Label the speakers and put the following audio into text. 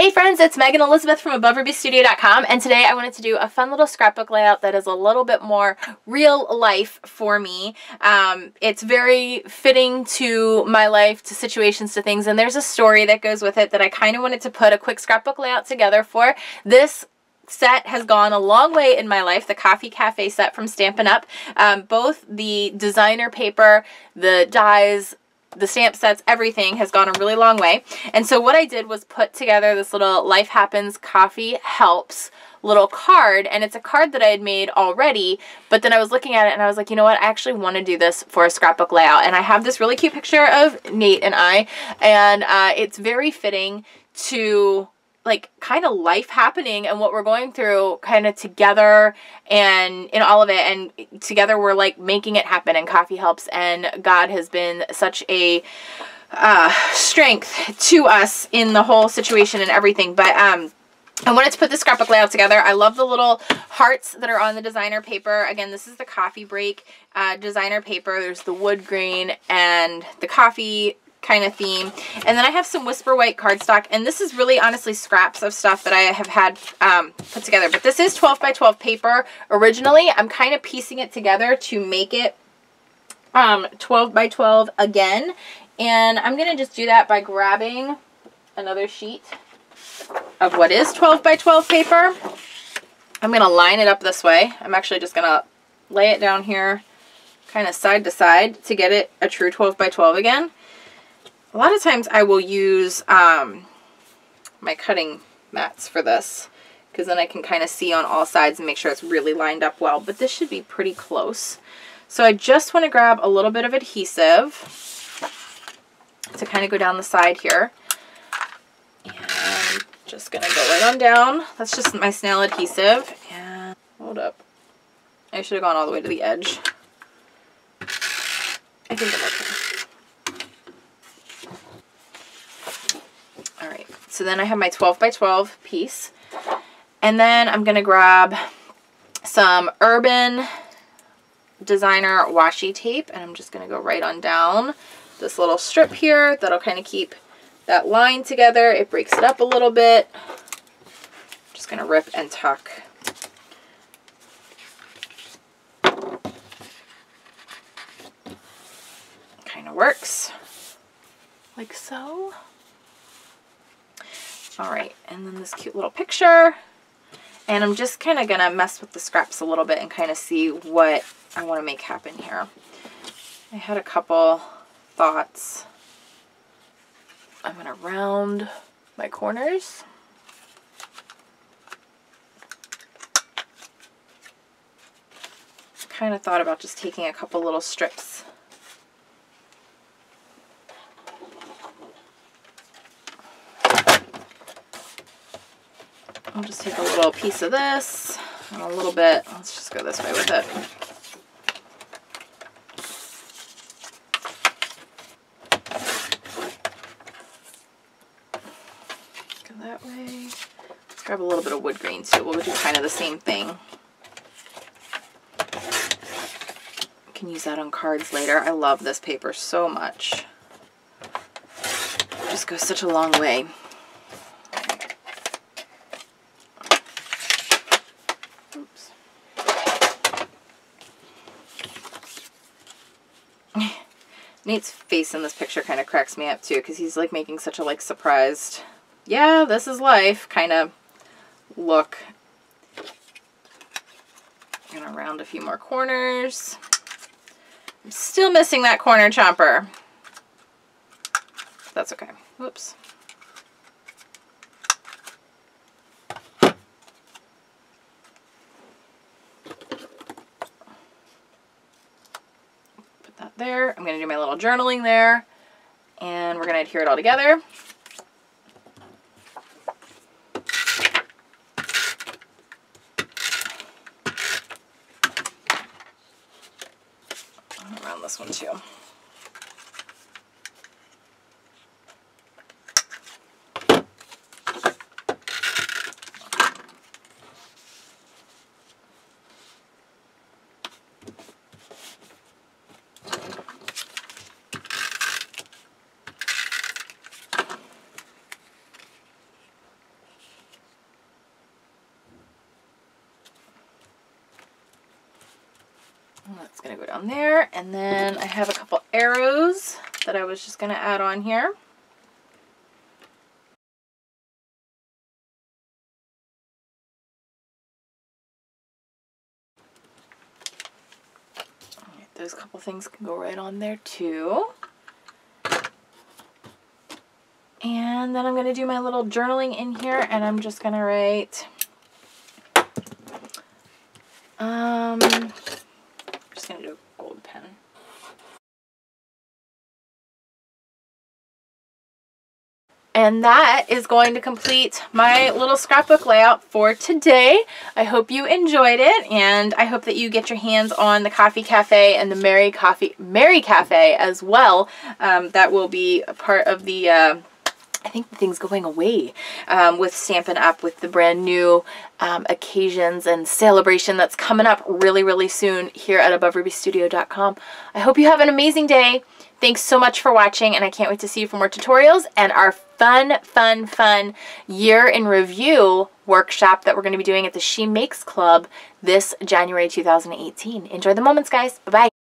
Speaker 1: Hey friends, it's Megan Elizabeth from AboveRubyStudio.com, and today I wanted to do a fun little scrapbook layout that is a little bit more real life for me. It's very fitting to my life, to situations, to things, and there's a story that goes with it that I kind of wanted to put a quick scrapbook layout together for. This set has gone a long way in my life, the Coffee Cafe set from Stampin' Up. Both the designer paper, the dies, the stamp sets, everything has gone a really long way. And so what I did was put together this little Life Happens Coffee Helps little card, and it's a card that I had made already, but then I was looking at it and I was like, you know what, I actually want to do this for a scrapbook layout. And I have this really cute picture of Nate and I, and it's very fitting to like kind of life happening and what we're going through kind of together and in all of it, and together we're like making it happen, and coffee helps, and God has been such a strength to us in the whole situation and everything. But I wanted to put the scrapbook layout together. I love the little hearts that are on the designer paper. Again, this is the coffee break designer paper. There's the wood grain and the coffee kind of theme, and then I have some Whisper White cardstock, and this is really honestly scraps of stuff that I have had put together, but this is 12 by 12 paper originally. I'm kind of piecing it together to make it 12 by 12 again, and I'm gonna just do that by grabbing another sheet of what is 12 by 12 paper. I'm gonna line it up this way. I'm actually just gonna lay it down here kind of side to side to get it a true 12 by 12 again. A lot of times I will use my cutting mats for this, because then I can kind of see on all sides and make sure it's really lined up well, but this should be pretty close. So I just want to grab a little bit of adhesive to kind of go down the side here, and I'm just going to go right on down. That's just my snail adhesive, and hold up. I should have gone all the way to the edge. I think I'm okay. Alright, so then I have my 12 by 12 piece, and then I'm going to grab some Urban Designer washi tape, and I'm just going to go right on down this little strip here. That'll kind of keep that line together. It breaks it up a little bit. Just going to rip and tuck. Kind of works like so. Alright, and then this cute little picture, and I'm just kind of going to mess with the scraps a little bit and kind of see what I want to make happen here. I had a couple thoughts. I'm going to round my corners. Kind of thought about just taking a couple little strips . I'll just take a little piece of this and a little bit. Let's just go this way with it. Go that way. Let's grab a little bit of wood grain too. We'll do kind of the same thing. You can use that on cards later. I love this paper so much. It just goes such a long way. Nate's face in this picture kind of cracks me up too, because he's like making such a like surprised, yeah, this is life kind of look. I'm gonna round a few more corners. I'm still missing that corner chomper. That's okay. Whoops. There. I'm going to do my little journaling there, and we're going to adhere it all together. Around this one too. That's going to go down there. And then I have a couple arrows that I was just going to add on here. Those couple things can go right on there too. And then I'm going to do my little journaling in here, and I'm just going to write, I'm just going to do a gold pen. And that is going to complete my little scrapbook layout for today. I hope you enjoyed it, and I hope that you get your hands on the Coffee Cafe and the Merry Cafe as well. That will be a part of the, I think the thing's going away with Stampin' Up! With the brand new occasions and celebration that's coming up really, really soon here at AboveRubyStudio.com. I hope you have an amazing day. Thanks so much for watching, and I can't wait to see you for more tutorials and our fun year in review workshop that we're going to be doing at the She Makes Club this January 2018. Enjoy the moments, guys. Bye-bye.